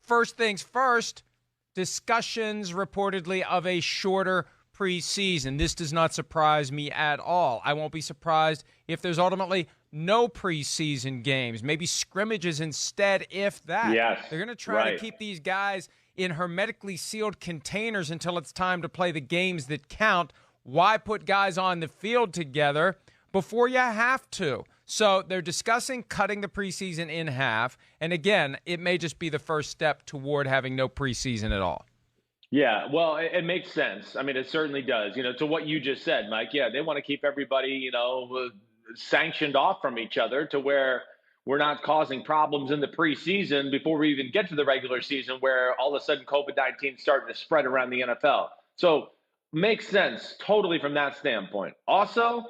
first things first, discussions reportedly of a shorter preseason. This does not surprise me at all. I won't be surprised if there's ultimately no preseason games, maybe scrimmages instead, if that. Yes, they're going to try to keep these guys in hermetically sealed containers until it's time to play the games that count. Why put guys on the field together before you have to? So they're discussing cutting the preseason in half. And again, it may just be the first step toward having no preseason at all. Yeah, well, it makes sense. I mean, it certainly does. To what you just said, Mike, yeah, they want to keep everybody, sanctioned off from each other to where we're not causing problems in the preseason before we even get to the regular season where all of a sudden COVID-19 is starting to spread around the NFL. So makes sense totally from that standpoint. Also,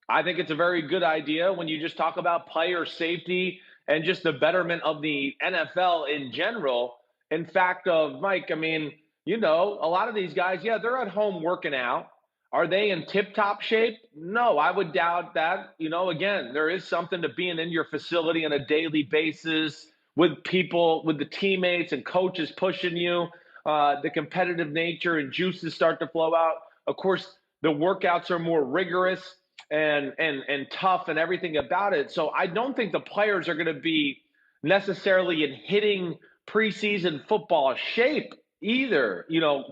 I think it's a very good idea when you just talk about player safety and just the betterment of the NFL in general. In fact, Mike, I mean, a lot of these guys, yeah, they're at home working out. Are they in tip-top shape? No, I would doubt that. Again, there is something to being in your facility on a daily basis with people, with the teammates and coaches pushing you, the competitive nature and juices start to flow out. Of course, the workouts are more rigorous and tough and everything about it. So I don't think the players are going to be necessarily in hitting preseason football shape either,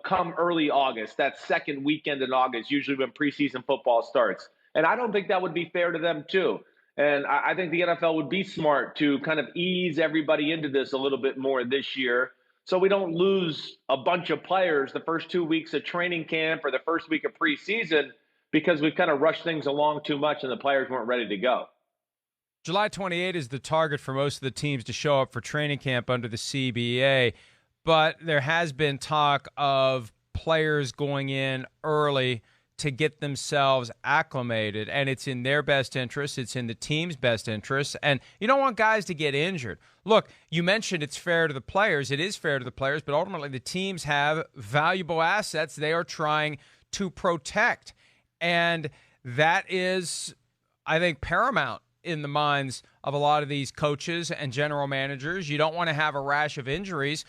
come early August, that second weekend in August, usually when preseason football starts. And I don't think that would be fair to them too. And I think the NFL would be smart to kind of ease everybody into this a little bit more this year so we don't lose a bunch of players the first 2 weeks of training camp or the first week of preseason because we've kind of rushed things along too much and the players weren't ready to go. July 28 is the target for most of the teams to show up for training camp under the CBA. But there has been talk of players going in early to get themselves acclimated, and it's in their best interest. It's in the team's best interest, and you don't want guys to get injured. Look, you mentioned it's fair to the players. It is fair to the players, but ultimately the teams have valuable assets they are trying to protect, and that is, I think, paramount in the minds of a lot of these coaches and general managers. You don't want to have a rash of injuries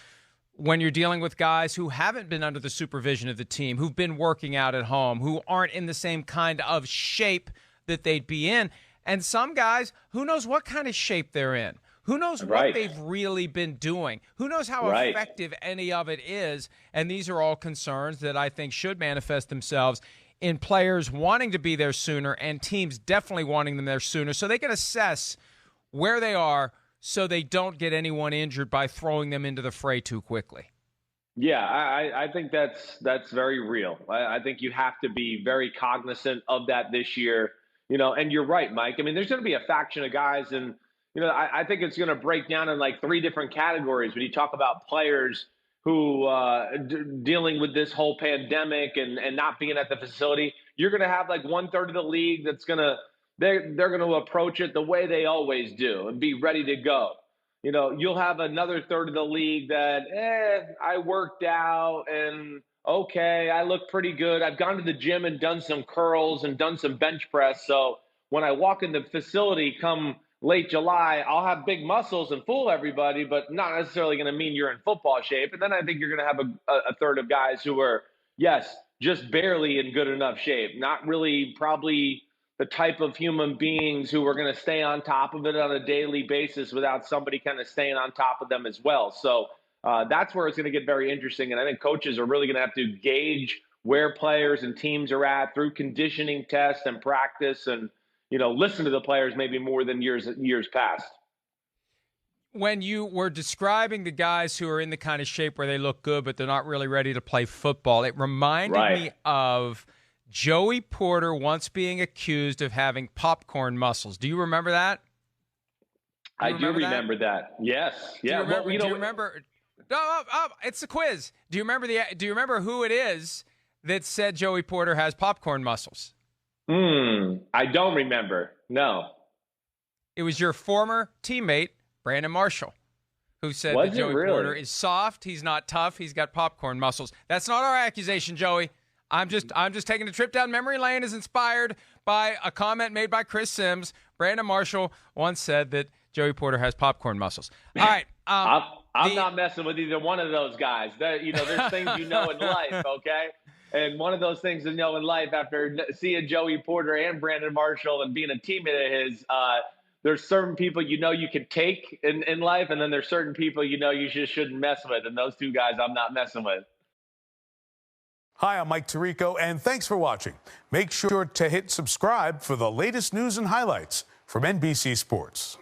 when you're dealing with guys who haven't been under the supervision of the team, who've been working out at home, who aren't in the same kind of shape that they'd be in. And some guys, who knows what kind of shape they're in? Who knows what they've really been doing? Who knows how effective any of it is? And these are all concerns that I think should manifest themselves in players wanting to be there sooner and teams definitely wanting them there sooner so they can assess where they are so they don't get anyone injured by throwing them into the fray too quickly. Yeah, I think that's very real. I think you have to be very cognizant of that this year, and you're right, Mike. I mean, there's going to be a faction of guys, and, I think it's going to break down in like three different categories when you talk about players who dealing with this whole pandemic and not being at the facility. You're going to have like 1/3 of the league that's going to, they're going to approach it the way they always do and be ready to go. You'll have another third of the league that, I worked out and okay, I look pretty good. I've gone to the gym and done some curls and done some bench press. So when I walk in the facility come late July, I'll have big muscles and fool everybody, but not necessarily going to mean you're in football shape. And then I think you're going to have a third of guys who are, yes, just barely in good enough shape, not really probably the type of human beings who are going to stay on top of it on a daily basis without somebody kind of staying on top of them as well. So that's where it's going to get very interesting. And I think coaches are really going to have to gauge where players and teams are at through conditioning tests and practice and, listen to the players maybe more than years past. When you were describing the guys who are in the kind of shape where they look good, but they're not really ready to play football, it reminded me of Joey Porter once being accused of having popcorn muscles. Do you remember that? I do remember that. Yes. Yeah. Do you remember? It's a quiz. Do you remember who it is that said Joey Porter has popcorn muscles? I don't remember. No. It was your former teammate, Brandon Marshall, who said that Joey Porter is soft, he's not tough, he's got popcorn muscles. That's not our accusation, Joey. I'm just taking a trip down memory lane as inspired by a comment made by Chris Sims. Brandon Marshall once said that Joey Porter has popcorn muscles. All right. I'm not messing with either one of those guys. There's things in life, okay? And one of those things in life, after seeing Joey Porter and Brandon Marshall and being a teammate of his, there's certain people you can take in life, and then there's certain people you just shouldn't mess with. And those two guys I'm not messing with. Hi, I'm Mike Tirico, and thanks for watching. Make sure to hit subscribe for the latest news and highlights from NBC Sports.